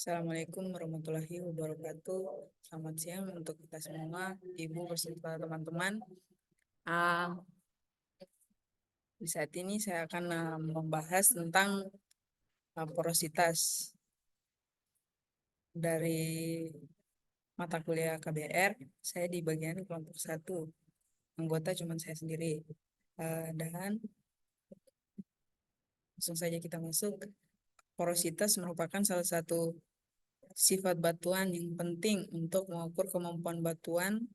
Assalamualaikum warahmatullahi wabarakatuh. Selamat siang untuk kita semua, Ibu beserta teman-teman. Ah, di saat ini saya akan membahas tentang porositas dari mata kuliah KBR. Saya di bagian kelompok 1, anggota cuma saya sendiri. Dan langsung saja kita masuk. Porositas merupakan salah satu sifat batuan yang penting untuk mengukur kemampuan batuan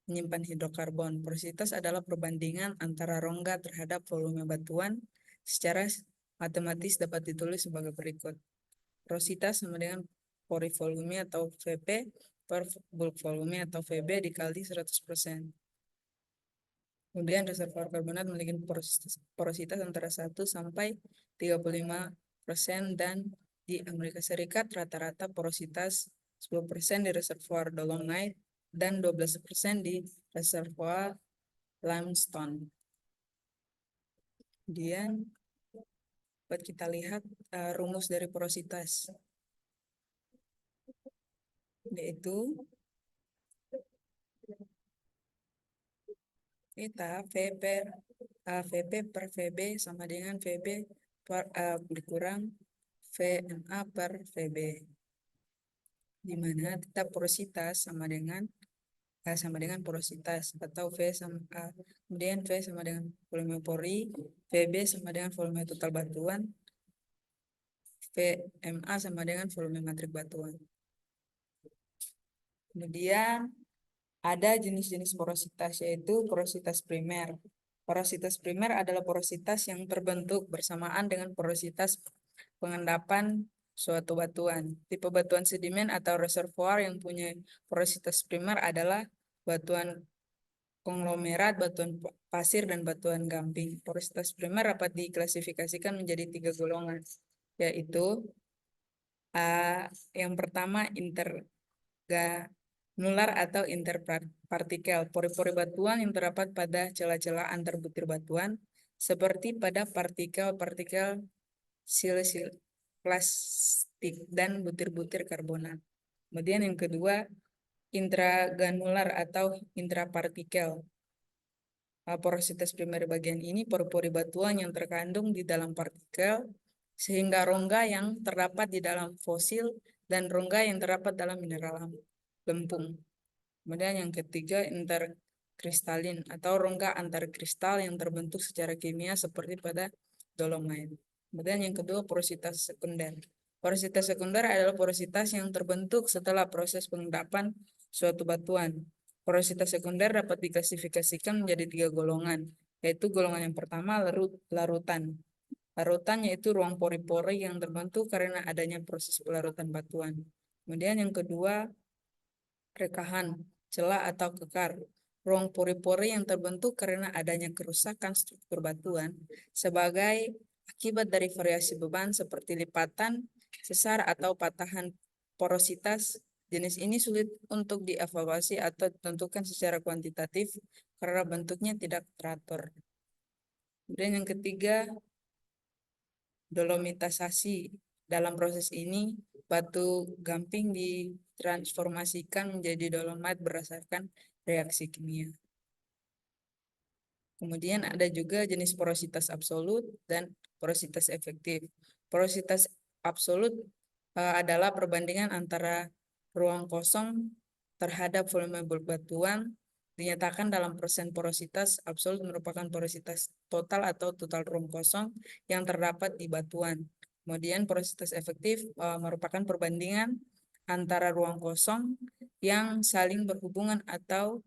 menyimpan hidrokarbon. Porositas adalah perbandingan antara rongga terhadap volume batuan. Secara matematis dapat ditulis sebagai berikut. Porositas sama dengan pori volume atau VP per bulk volume atau VB dikali 100%. Kemudian reservoir karbonat memiliki porositas antara 1 sampai 35% dan di Amerika Serikat rata-rata porositas 10% di reservoir dolomite dan 12% di reservoir limestone. Kemudian buat kita lihat rumus dari porositas, yaitu kita VP per VB sama dengan VB per, dikurang VMA per VB, di mana kita porositas sama dengan porositas atau V sama kemudian V sama dengan volume pori, VB sama dengan volume total batuan, VMA sama dengan volume matrik batuan. Kemudian ada jenis-jenis porositas, yaitu porositas primer. Porositas primer adalah porositas yang terbentuk bersamaan dengan porositas pengendapan suatu batuan. Tipe batuan sedimen atau reservoir yang punya porositas primer adalah batuan konglomerat, batuan pasir, dan batuan gamping. Porositas primer dapat diklasifikasikan menjadi 3 golongan, yaitu yang pertama intergranular atau interpartikel, pori-pori batuan yang terdapat pada celah-celah antar butir batuan, seperti pada partikel-partikel silisium plastik dan butir-butir karbonat. Kemudian yang kedua, intragranular atau intrapartikel. Porositas primer bagian ini pori-pori batuan yang terkandung di dalam partikel, sehingga rongga yang terdapat di dalam fosil dan rongga yang terdapat dalam mineral lempung. Kemudian yang ketiga, interkristalin atau rongga antar kristal yang terbentuk secara kimia seperti pada dolomite. Kemudian yang kedua, porositas sekunder. Porositas sekunder adalah porositas yang terbentuk setelah proses pengendapan suatu batuan. Porositas sekunder dapat diklasifikasikan menjadi 3 golongan, yaitu golongan yang pertama larutan. Larutan yaitu ruang pori-pori yang terbentuk karena adanya proses pelarutan batuan. Kemudian yang kedua, rekahan, celah atau kekar. Ruang pori-pori yang terbentuk karena adanya kerusakan struktur batuan sebagai akibat dari variasi beban seperti lipatan, sesar, atau patahan porositas. Jenis ini sulit untuk dievaluasi atau ditentukan secara kuantitatif karena bentuknya tidak teratur. Kemudian yang ketiga, dolomitasasi. Dalam proses ini, batu gamping ditransformasikan menjadi dolomite berdasarkan reaksi kimia. Kemudian ada juga jenis porositas absolut dan porositas efektif. Porositas absolut adalah perbandingan antara ruang kosong terhadap volume bulk batuan, dinyatakan dalam persen. Porositas absolut merupakan porositas total atau total ruang kosong yang terdapat di batuan. Kemudian porositas efektif merupakan perbandingan antara ruang kosong yang saling berhubungan atau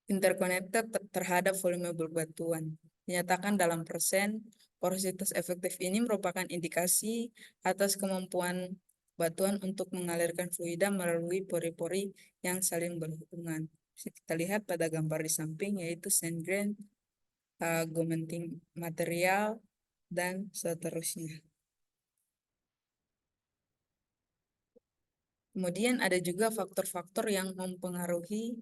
interconnected terhadap volume bulk batuan. Dinyatakan dalam persen. Porositas efektif ini merupakan indikasi atas kemampuan batuan untuk mengalirkan fluida melalui pori-pori yang saling berhubungan. Bisa kita lihat pada gambar di samping, yaitu sand grain, augmenting material, dan seterusnya. Kemudian ada juga faktor-faktor yang mempengaruhi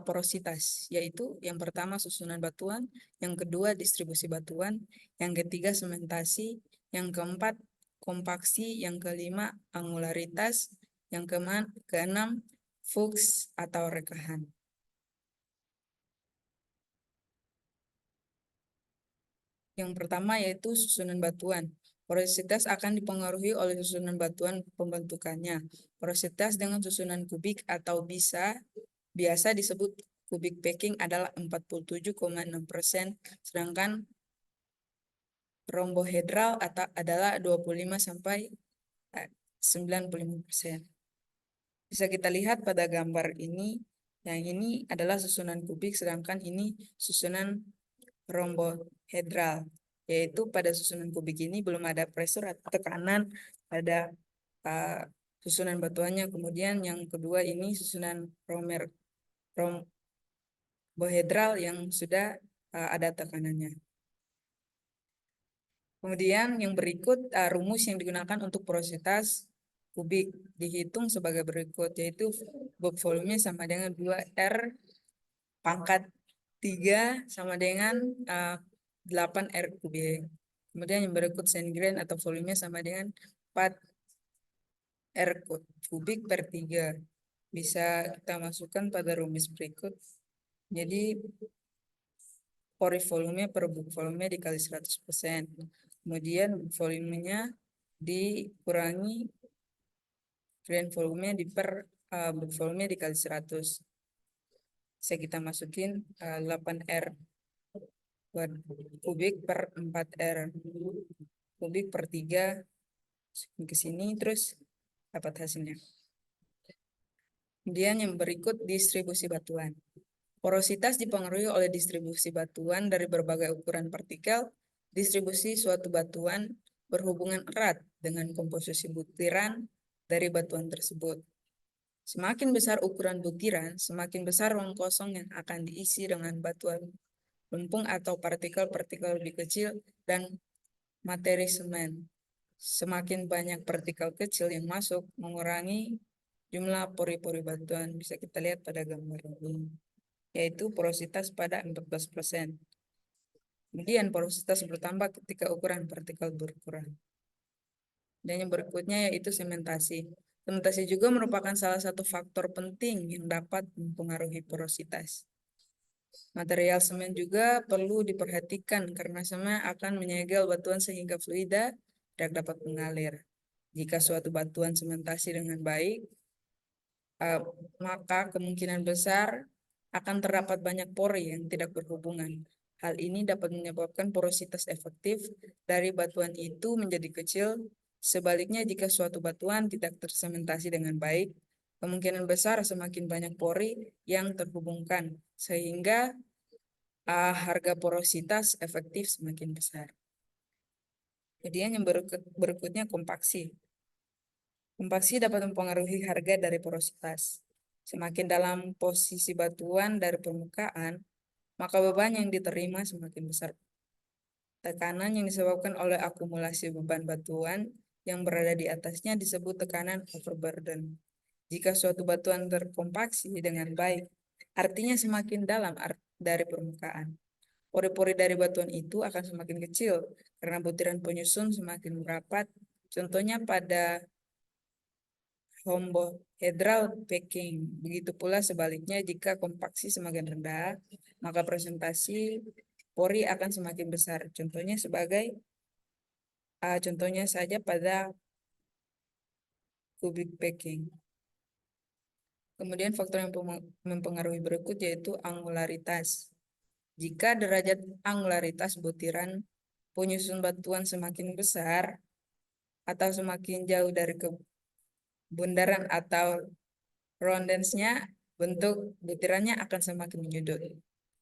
porositas, yaitu yang pertama susunan batuan, yang kedua distribusi batuan, yang ketiga sementasi, yang keempat kompaksi, yang kelima angularitas, yang keenam flux atau rekahan. Yang pertama yaitu susunan batuan. Porositas akan dipengaruhi oleh susunan batuan pembentukannya. Porositas dengan susunan kubik atau biasa disebut kubik packing adalah 47,6%, sedangkan rombohedral adalah 25-95%. Bisa kita lihat pada gambar ini, yang ini adalah susunan kubik, sedangkan ini susunan rombohedral, yaitu pada susunan kubik ini belum ada pressure atau tekanan pada susunan batuannya. Kemudian yang kedua ini susunan rombohedral yang sudah ada tekanannya. Kemudian yang berikut rumus yang digunakan untuk porositas kubik dihitung sebagai berikut, yaitu bulk volume sama dengan 2R pangkat 3 sama dengan 8 R kubik. Kemudian yang berikut sendgrain atau volume sama dengan 4 R kubik per 3. Bisa kita masukkan pada rumus berikut. Jadi pori volume per bulk volume dikali 100%. Kemudian volumenya dikurangi grain volume bulk volume dikali 100. Bisa kita masukin 8R kubik per 4R kubik per 3 ke sini, terus dapat hasilnya. Kemudian yang berikut distribusi batuan. Porositas dipengaruhi oleh distribusi batuan dari berbagai ukuran partikel. Distribusi suatu batuan berhubungan erat dengan komposisi butiran dari batuan tersebut. Semakin besar ukuran butiran, semakin besar ruang kosong yang akan diisi dengan batuan lempung atau partikel-partikel lebih kecil dan materi semen. Semakin banyak partikel kecil yang masuk, mengurangi jumlah pori-pori batuan. Bisa kita lihat pada gambar ini, yaitu porositas pada 14%. Kemudian porositas bertambah ketika ukuran partikel berkurang. Dan yang berikutnya yaitu sementasi. Sementasi juga merupakan salah satu faktor penting yang dapat mempengaruhi porositas. Material semen juga perlu diperhatikan karena semen akan menyegel batuan sehingga fluida tidak dapat mengalir. Jika suatu batuan sementasi dengan baik, maka kemungkinan besar akan terdapat banyak pori yang tidak berhubungan. Hal ini dapat menyebabkan porositas efektif dari batuan itu menjadi kecil. Sebaliknya, jika suatu batuan tidak tersementasi dengan baik, kemungkinan besar semakin banyak pori yang terhubungkan, sehingga harga porositas efektif semakin besar. Kemudian yang berikutnya kompaksi. Kompaksi dapat mempengaruhi harga dari porositas. Semakin dalam posisi batuan dari permukaan, maka beban yang diterima semakin besar. Tekanan yang disebabkan oleh akumulasi beban batuan yang berada di atasnya disebut tekanan overburden. Jika suatu batuan terkompaksi dengan baik, artinya semakin dalam dari permukaan. Pori-pori dari batuan itu akan semakin kecil karena butiran penyusun semakin merapat. Contohnya pada rhombohedral packing. Begitu pula sebaliknya, jika kompaksi semakin rendah, maka presentasi pori akan semakin besar. Contohnya saja pada kubik packing. Kemudian faktor yang mempengaruhi berikut yaitu angularitas. Jika derajat angularitas butiran penyusun batuan semakin besar atau semakin jauh dari bundaran atau rondensnya, bentuk butirannya akan semakin menyudut.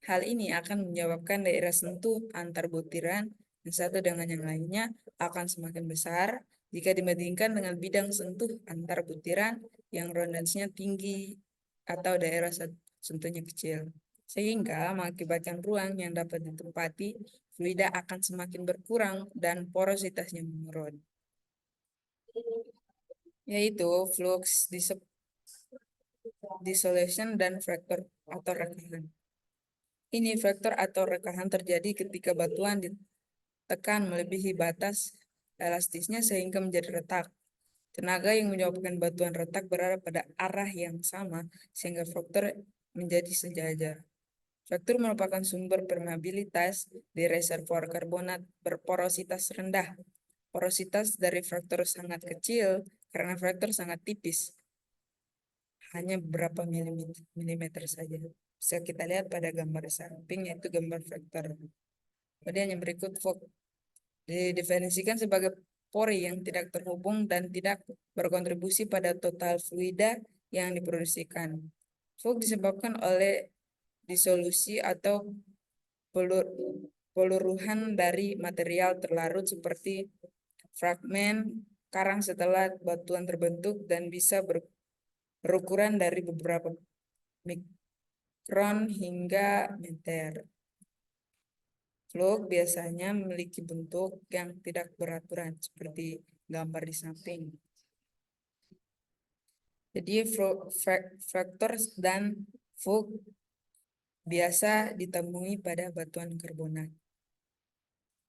Hal ini akan menyebabkan daerah sentuh antar butiran yang satu dengan yang lainnya akan semakin besar jika dibandingkan dengan bidang sentuh antar butiran yang rondensnya tinggi atau daerah sentuhnya kecil. Sehingga mengakibatkan ruang yang dapat ditempati fluida akan semakin berkurang dan porositasnya menurun. Yaitu flux dissolution dan fracture atau rekahan. Ini fracture atau rekahan terjadi ketika batuan ditekan melebihi batas elastisnya sehingga menjadi retak. Tenaga yang menyebabkan batuan retak berada pada arah yang sama sehingga faktor menjadi sejajar. Fraktur merupakan sumber permeabilitas di reservoir karbonat berporositas rendah. Porositas dari fraktur sangat kecil karena fraktur sangat tipis, hanya beberapa milimeter saja. Bisa kita lihat pada gambar samping, yaitu gambar fraktur. Kemudian yang berikut, fog didefinisikan sebagai pori yang tidak terhubung dan tidak berkontribusi pada total fluida yang diproduksikan. Fog disebabkan oleh disolusi atau peluruhan dari material terlarut seperti fragmen karang setelah batuan terbentuk dan bisa berukuran dari beberapa mikron hingga meter. Vlog biasanya memiliki bentuk yang tidak beraturan seperti gambar di samping. Jadi fraktur dan fog biasa ditemui pada batuan karbonat.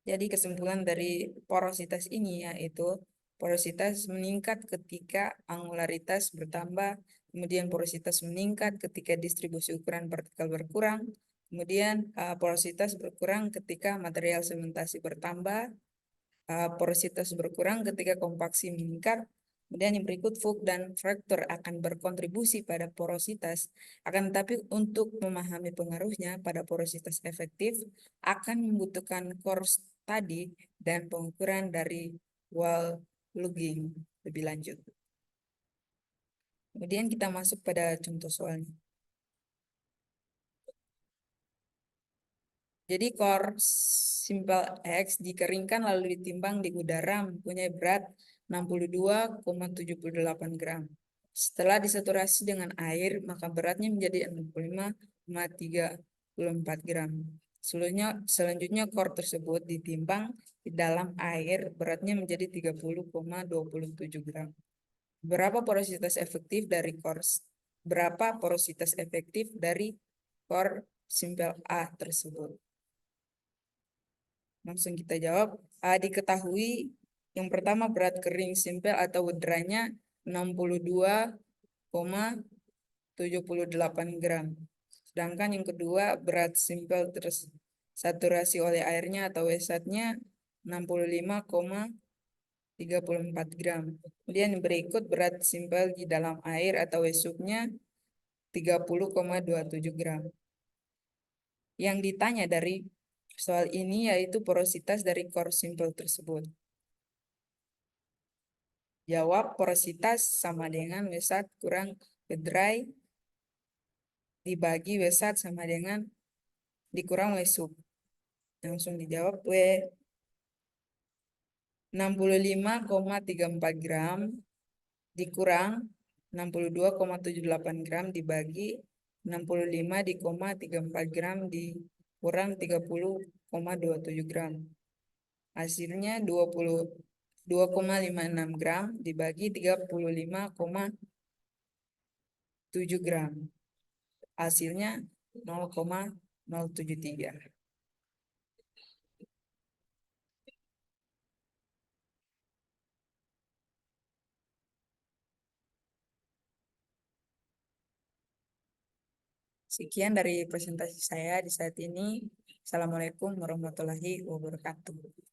Jadi kesimpulan dari porositas ini yaitu porositas meningkat ketika angularitas bertambah, kemudian porositas meningkat ketika distribusi ukuran partikel berkurang, kemudian porositas berkurang ketika material sementasi bertambah, porositas berkurang ketika kompaksi meningkat. Kemudian yang berikut, fog dan fraktur akan berkontribusi pada porositas. Akan tetapi untuk memahami pengaruhnya pada porositas efektif akan membutuhkan course tadi dan pengukuran dari wall logging lebih lanjut. Kemudian kita masuk pada contoh soalnya. Jadi core simple X dikeringkan lalu ditimbang di udara mempunyai berat 62,78 gram. Setelah disaturasi dengan air, maka beratnya menjadi 65,34 gram. Selanjutnya core tersebut ditimbang di dalam air, beratnya menjadi 30,27 gram. Berapa porositas efektif dari core simple A tersebut? Langsung kita jawab. Diketahui yang pertama berat kering simpel atau udaranya 62,78 gram. Sedangkan yang kedua berat simpel tersaturasi oleh airnya atau WSAT-nya 65,34 gram. Kemudian berikut berat simpel di dalam air atau WSUP-nya 30,27 gram. Yang ditanya dari soal ini yaitu porositas dari core simple tersebut. Jawab porositas sama dengan W1 kurang W dibagi W1 sama dengan dikurang W sub. Langsung dijawab W 65,34 gram dikurang 62,78 gram dibagi 65,34 gram dikurang 30,27 gram. Hasilnya 2,56 gram dibagi 35,7 gram. Hasilnya 0,073. Sekian dari presentasi saya di saat ini. Assalamualaikum warahmatullahi wabarakatuh.